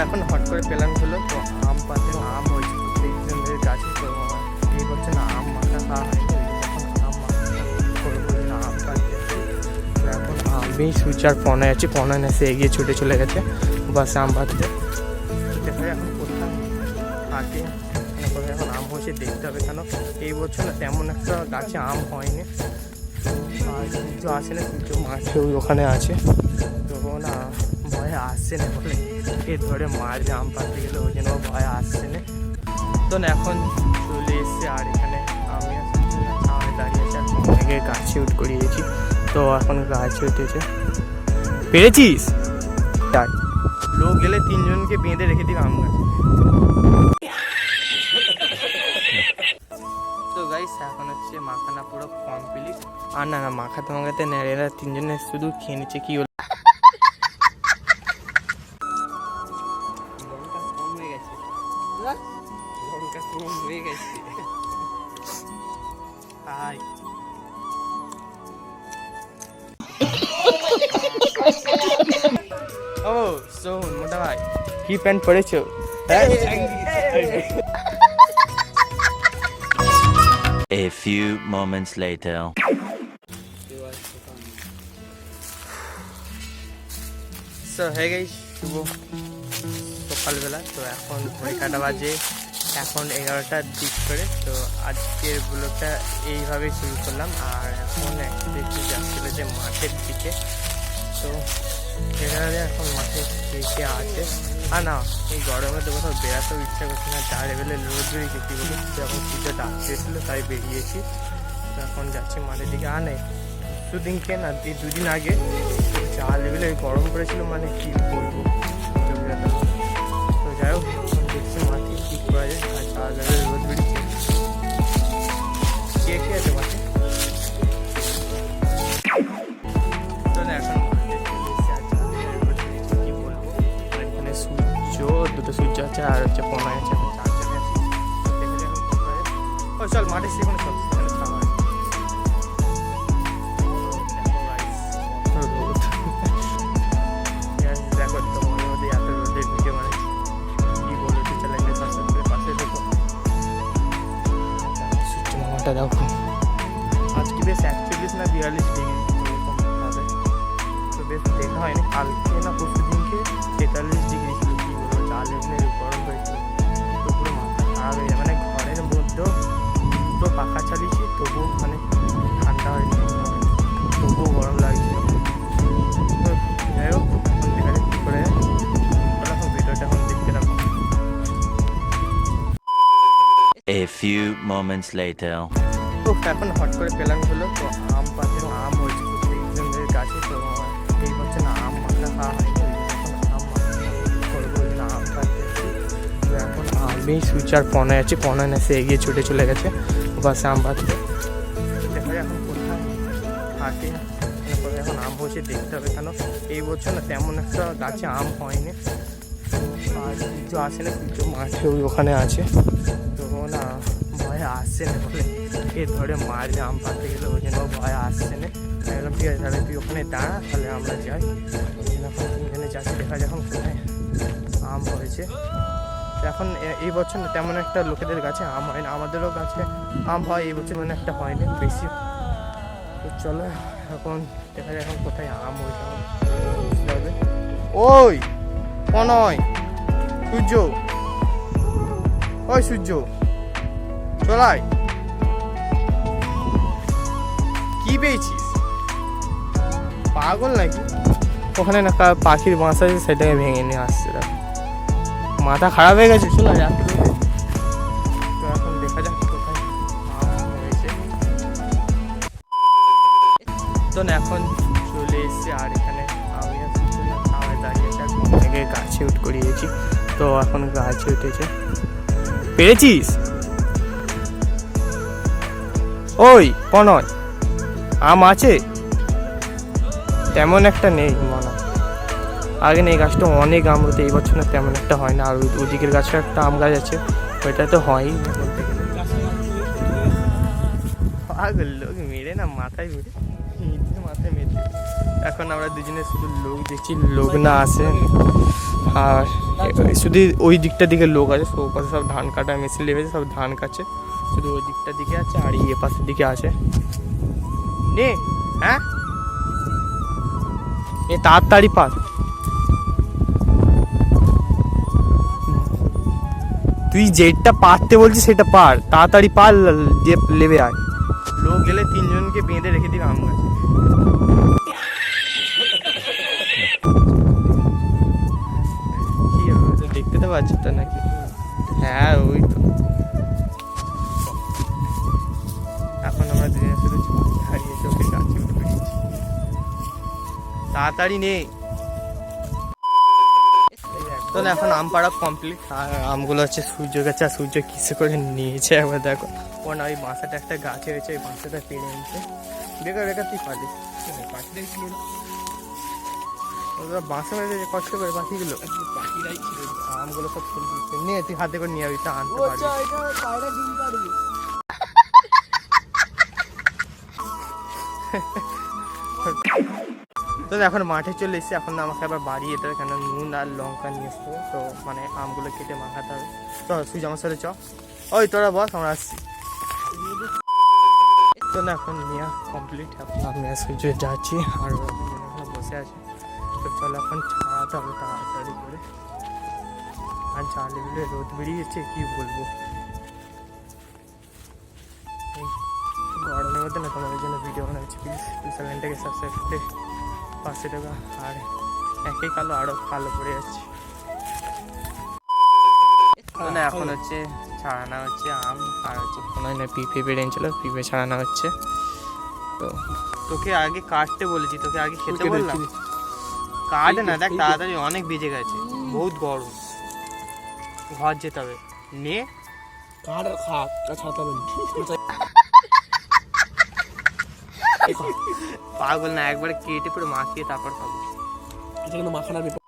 এখন হট করে প্ল্যান হলো তো আম পাতে আম হয়েছে প্রত্যেকজনের গাছে। তো এই বছর না আম মাখা খাওয়া হয়নি, এখন আম মাখা করবো না আম পাতে। তো এখন আমি সুচার পনায় আছি, পনায় এসে এগিয়ে ছুটে চলে গেছে বাসে আম পাততে। দেখা যায় এখন কোথায় থাকে কোথায় এখন আম হয়েছে দেখতে হবে, কেন এই বছর না তেমন একটা গাছে আম হয়নি। আর সূর্য আসে না, সূর্য মাঠে ওখানে আছে, তো না ভয়ে আসছে না বলে এর ধরে মার যে আম পাতে গেলে ওই জন্য ভয়ে আসছে না। তো না এখন চলে এসছে আর এখানে আমি দাঁড়িয়ে আছি, আর অনেকে গাছে উঠ করিয়েছি। তো এখন গাছে উঠেছে, পেরেছিস তাই লোক গেলে তিনজনকে বেঁধে রেখে দিবে আম গাছে। তো গাইস এখন হচ্ছে মাখানা পুরো কমপ্লিট। আর না মাখাতে মাখাতে নেড়ে এরা তিনজনে শুধু খেয়ে নিচ্ছে। কি হলো ও শোন মোটা ভাই, কি প্যান্ট পরেছো? A few moments later. সো হয়ে গেই শুভ সকালবেলা। তো এখন ঘড়িকাটা বাজে এখন 11টার দিক করে। তো আজকের ব্লগটা এইভাবেই শুরু করলাম। আর এখন একটু যাচ্ছিল যে মাঠের দিকে, তো এখানে এখন মাঠে কে আছে। আর না এই গরমে তো কোথাও বেড়াতেও ইচ্ছা করছে না, যা লেভেলের রোদ বেরিয়েছে কী বলি। যখন পুজো ডাকতে এসেছিলো তাই বেরিয়েছি। তো এখন যাচ্ছি মাঠের দিকে। আর নেই দুদিনকে না দুদিন আগে যা লেভেলে গরম পড়েছিল, মানে কি বলবো। তো যাই হোক দেখছি মাঠে কী করা যায়। আর যা লেভেলের রোদ বেরিয়েছে। কে কে আছে মাঠে? তো না এখন মাঠে চলে এসেছে, আর যা লেভেলের রোদ বেরিয়েছে কী বলবো। আর এখানে সূর্য, দুটো সূর্য আছে আর হচ্ছে পনায় আছে, এখন চারজনে আছি। দেখে এখন কী করা যায়। ও চল মাঠে সেখানে চল, সেখানে খাওয়া হয়। দেখো তো মনের মধ্যে এত রোদের ভিডিও মানে কি বলবো। একটু চ্যানেলটা সাবস্ক্রাইব করে পাশে দেখো। সূর্য মামাটা দেখো আজকে বেশ 41 না 42 ডিগ্রি এরকম হবে। তো বেশ দেখা হয়নি, কালকে না পরশু দিনকে 43 ডিগ্রি ছিল। কি বলবো, যা লেভেলের গরম হয়েছে। তো পুরো মাথা খারাপ হয়ে যায়, মানে ঘরের মধ্যেও দুটো পাখা চালিয়েছি তবুও মানে ঠান্ডা হয়নি, তবুও গরম লাগছিল। তো যাই হোক এখন দেখা যাক কী করে। এখন ভিডিওটা এখন দেখতে রাখো। A few moments later. তো এখন হট করে প্ল্যান হলো তো আম পাতে আম হয়েছে প্রত্যেকজনের গাছে। তো এই বছর না আম মাখা খাওয়া হয়নি, এখন আম মাখা করবো না আম পাতে। তো এখন আমি সুচার পনায় আছি, পনায় এসে এগিয়ে ছুটে চলে গেছে বাসে আম পাততে। দেখা যায় এখন কোথায় থাকে কোথায় এখন আম হয়েছে দেখতে হবে, কেন এই বছর না তেমন একটা গাছে আম হয়নি। আর সূর্য আসে না, সূর্য মাঠে ওখানে আছে, তো না ভয়ে আসছে না বলে এর ধরে মার যে আম পাতে গেলে ওই জন্য ভয়ে আসছে না। একদম ঠিক আছে, তাহলে তুই ওখানে দাঁড়া, তাহলে আমরা যাই। এখন তিনজনে যাচ্ছি, দেখা যখন কোথায় আম হয়েছে। তো এখন এই বছর না তেমন একটা লোকেদের গাছে আম হয় না, আমাদেরও গাছে আম হয়, এই বছর মানে একটা হয়নি বেশি। তো চলো এখন দেখা যায় এখন কোথায় আম হয়েছে বুঝতে হবে। ওই নয় সূর্য, ওই সূর্য চলাই কি পেয়েছিস? পাগল নাকি? ওখানে না পাখির বাসা আছে, সেটাকে ভেঙে নিয়ে আসছে। মাথা খারাপ হয়ে গেছে, চলো রাত। তো এখন দেখা যাক কোথায় আম হয়েছে। তো না এখন চলে এসছে আর এখানে আমি খাওয়ায় দাঁড়িয়ে আছে, আর অনেকে গাছে উঠ করিয়েছি। তো এখন গাছে উঠেছে, পেরেছিস? ওই নয় আম আছে? তেমন একটা নেই মনে হয়, আগে নেই। গাছটা অনেক আম হতো, এই বছর না তেমন একটা হয় না। আর ওদিকের গাছটা একটা আম গাছ আছে, ওইটা তো হয়ই বলতে গেলে। পাগল লোক মেরে না মাথায় মেরে মাথায় মেরে। এখন আমরা দুজনে শুধু লোক দেখছি, লোক না আসে। আর শুধু ওই দিকটা দিকে লোক আছে, সব পাশে সব ধান কাটা মেশিন লেগেছে, সব ধান কাটছে, শুধু ওই দিকটা দিকে আছে আর এই পাশের দিকে আছে নে। হ্যাঁ এ তাড়াতাড়ি পার, তুই যেটা পারতে বলছিস সেটা পার, তাড়াতাড়ি পার দিয়ে লেবে আয়। লোক গেলে 3 জনকে বেঁধে রেখে দিবে আম গাছে। কি হবে দেখতে তো পাচ্ছি তো নাকি? হ্যাঁ ওই তো। এখন আমরা দুজনে শুধু হারিয়ে চোখে গাছে উঠে বেরিয়েছি। তাড়াতাড়ি নেই। তাহলে এখন আম পাড়া কমপ্লিট, আর আমগুলো হচ্ছে সূর্য গাছে, আর সূর্য কিসে করে নিয়েছে একবার দেখো। ও না ওই বাঁসাটা একটা গাছে হয়েছে, ওই বাঁসাটা পেরে নিচ্ছে। বেকার বেকার তুই পালিস, পাখিটাই ছিল না ওরা বাঁশে মেরেছে কষ্ট করে পাখিগুলো, পাখিরাই ছিল। আমগুলো সব ফুল দিচ্ছে, নিয়ে তুই হাতে করে নিয়ে যাবি, তা আনতে পারবি। তো এখন মাঠে চলে এসেছি, এখন আমাকে আবার বাড়ি যেতে হবে, কেন নুন আর লঙ্কা নিয়ে আসতে হবে, তো মানে আমগুলো কেটে মাখাতে হবে। তো তুই আমার সাথে চ, ওই তোরা বস আমরা আসছি। তো না এখন নেওয়া কমপ্লিট, এখন আমি সূর্য যাচ্ছি আর ওখানে বসে আছি। তো চলো এখন ছাড়াতে হবে তাড়াতাড়ি করে, আর জালে বিলে রোদ বেরিয়েছে কি বলবো। গরমের মধ্যে না তোমাদের জন্য ভিডিও বানাচ্ছি, প্লিজ চ্যানেলটাকে সাবস্ক্রাইব করে পাশে টাকা, আর একই কালো আরও কালো পড়ে যাচ্ছে। মানে এখন হচ্ছে ছাড়ানো হচ্ছে আম, আর হচ্ছে কোনো না পিঁপে বেড়ে ছিল, পিঁপে ছাড়ানো হচ্ছে। তো তোকে আগে কাটতে বলেছি, তোকে আগে খেতে বললাম, কাটে না, দেখ তাড়াতাড়ি অনেক বেজে গেছে, বহুত গরম, ঘর যেতে হবে। নে কাট আর খা, ছাড়তে হবে পাগল না, একবারে কেটে পুরো মাখিয়ে তারপর খাবো। এটা কিন্তু মাখানার ব্যাপার।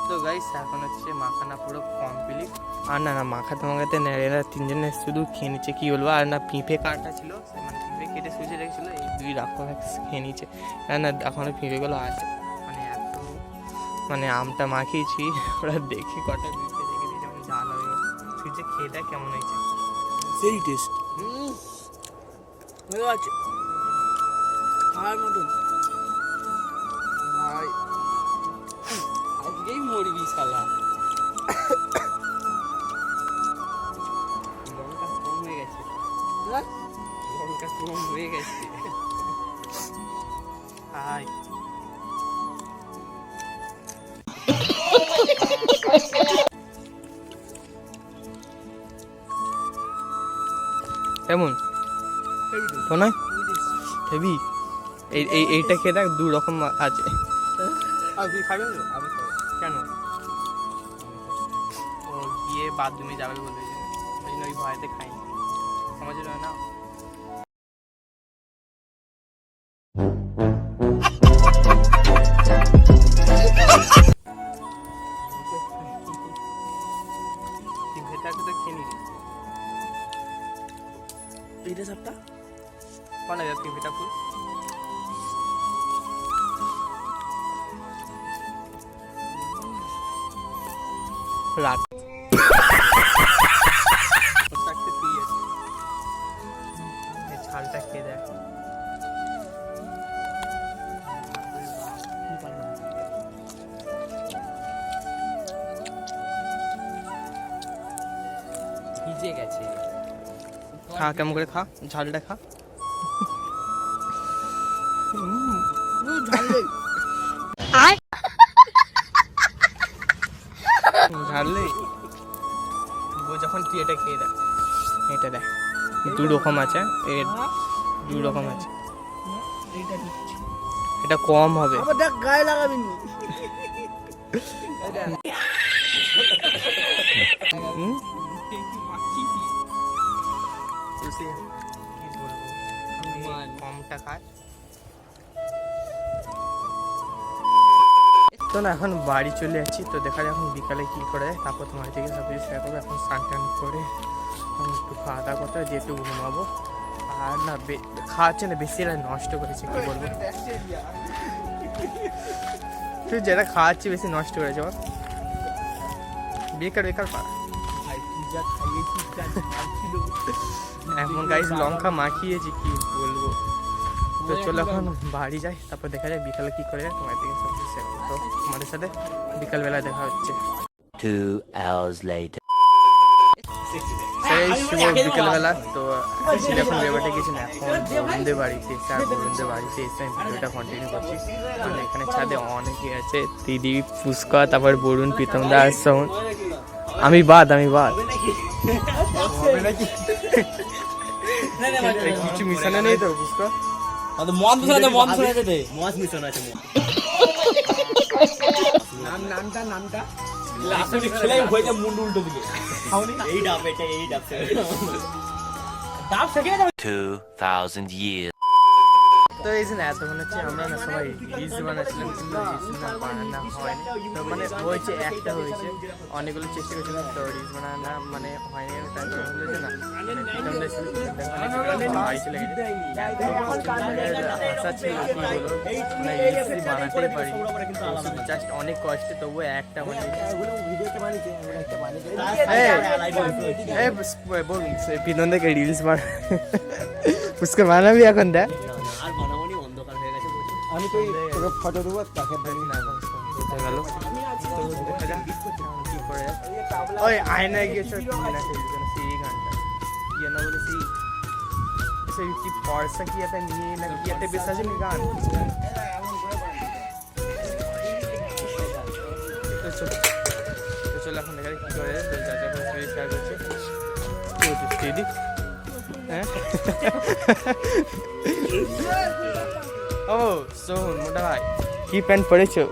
তো গাইস এখন হচ্ছে মাখানা পুরো কমপ্লিট, আর না মাখাতে মাখাতে না এরা 3 জনে শুধু খেয়ে নিচ্ছে, কি বলবো। আর না পিঁপে কাটা ছিল, মানে পিঁপে কেটে সুজে রেখেছিলো, এই 2 রাক্ষস খেয়ে নিচ্ছে। আর না এখনো পিঁপেগুলো আছে, মানে এত মানে আমটা মাখিয়েছি, ওরা দেখি কটা পিঁপে রেখে দিয়েছে, মানে জাল হয়ে গেছে। তুই যে খেয়ে দেখ কেমন হয়েছে, সেই টেস্ট হয়ে আছে খাওয়ার মতন। ভাই আজকেই মরবি শালা। লঙ্কা কম হয়ে গেছে, লঙ্কা কম হয়ে গেছে। হাই কেমন তো নয় হেভি। এইটা খেয়ে দেখ, 2 রকম আছে। আপনি খাবেন তো? আমি কেন? ও গিয়ে বাথরুমে যাবে বলে, ওই জন্য ওই ভয়তে খাইনি, সমাজে রয় না। ভেতরটা তো খেয়ে নিবি, এইটা সবটা কোন যাচ্ছে ভেটা ফুল রাত ছালটা খেয়ে দেখ, ভিজে গেছে। খা কেমন করে খা, ঝালটা খা। ঝাললে যখন তুই এটা খেয়ে দেখ, এটা দেখ 2 রকম আছে, এর 2 রকম আছে, এটা কম হবে। দেখ গায়ে লাগাবি নি। কমটা খায় তো না। এখন বাড়ি চলে যাচ্ছি, তো দেখা যায় এখন বিকালে কী করে, তারপর তোমার দিকে সব কিছু শেয়ার করবো। এখন স্নান টান করে একটু খাওয়া দাওয়া করতে হবে, যে একটু ঘুমাবো। আর না খাওয়াচ্ছে না বেশি, এরা নষ্ট করেছে, কী বলবো। তুই যেটা খাওয়াচ্ছি বেশি নষ্ট করেছে বল। বেকার পা এখন গাইস লঙ্কা মাখিয়েছি কি বলবো। তো চলো এখন বাড়ি যাই, তারপর দেখা যায় বিকালে কি করে যায় তোমার দিকে সব শেয়ার করবো। তো তোমাদের সাথে বিকালবেলা দেখা হচ্ছে। 2 hours later. সেই শুভ বিকেলবেলা। তো ছিল এখন রেবাটে গেছি না, এখন বরুণদের বাড়িতে এসে আর বরুণদের বাড়িতে এসে আমি ভিডিওটা কন্টিনিউ করছি। কারণ এখানে ছাদে অনেকে আছে, দিদি, পুষ্কা, তারপর বরুণ, প্রীতম দা আর সোহন। আমি বাদ কিছু মিশানো নেই তো পুষ্কা? এই ডাব এটা এই ডাব 2000 years. তো এই যে এতক্ষণ হচ্ছে আমরা না সবাই রিলস বানাচ্ছিলাম, কিন্তু রিলস না বানানো হয়নি। তো মানে হয়েছে, একটা হয়েছে, অনেকগুলো চেষ্টা করেছিলাম তো রিলস বানানো মানে হয়নি। তারপর হলো যে না বাড়ি চলে গেছে, আশা ছিল কি বলবো মানে রিলস বানাতেই পারি জাস্ট অনেক কষ্টে, তবুও একটা মানে বলুন বিনোদ দেখে রিলস বানা পুষ্কা বানাবি এখন দেখ। আমি তো ফটো দেবো তাকে গেল কি করে ওই আয়নায় গিয়েছো সেই গানটা ইয়ে না বলে সেই কি ফর্সা কি একটা নিয়ে না কি একটা বেশ আছে নি গান। তো চলো এখন দেখা কি করে যা যা করে শেয়ার করছি দিদি। হ্যাঁ ও সোহন মোটা ভাই কি প্যান্ট পরেছো?